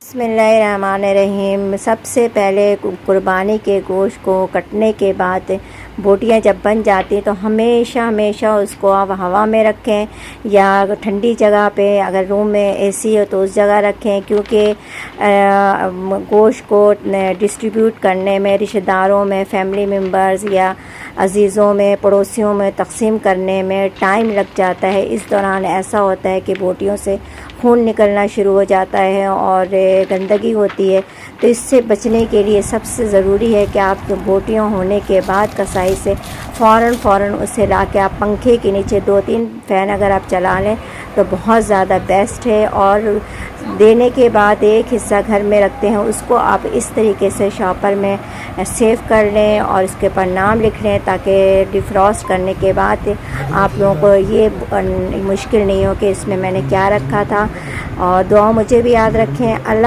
बिस्मिल्लाहिर्रहमानिर्रहीम। सबसे पहले कुर्बानी के गोश्त को कटने के बाद बोटियां जब बन जाती तो हमेशा उसको आप हवा में रखें या ठंडी जगह पे, अगर रूम में एसी हो तो उस जगह रखें, क्योंकि गोश्त को डिस्ट्रीब्यूट करने में, रिश्तेदारों में, फैमिली मेम्बर्स या अजीज़ों में, पड़ोसियों में तक़सीम करने में टाइम लग जाता है। इस दौरान ऐसा होता है कि बोटियों से खून निकलना शुरू हो जाता है और गंदगी होती है। तो इससे बचने के लिए सबसे ज़रूरी है कि आप बोटियां होने के बाद कसाई से फ़ौरन उसे ला के आप पंखे के नीचे 2-3 फ़ैन अगर आप चला लें तो बहुत ज़्यादा बेस्ट है। और देने के बाद एक हिस्सा घर में रखते हैं, उसको आप इस तरीके से शॉपर में सेव कर लें और इसके ऊपर नाम लिख लें, ताकि डिफ्रॉस्ट करने के बाद आप लोगों को ये मुश्किल नहीं हो कि इसमें मैंने क्या रखा था। और दुआ मुझे भी याद रखें। अल्लाह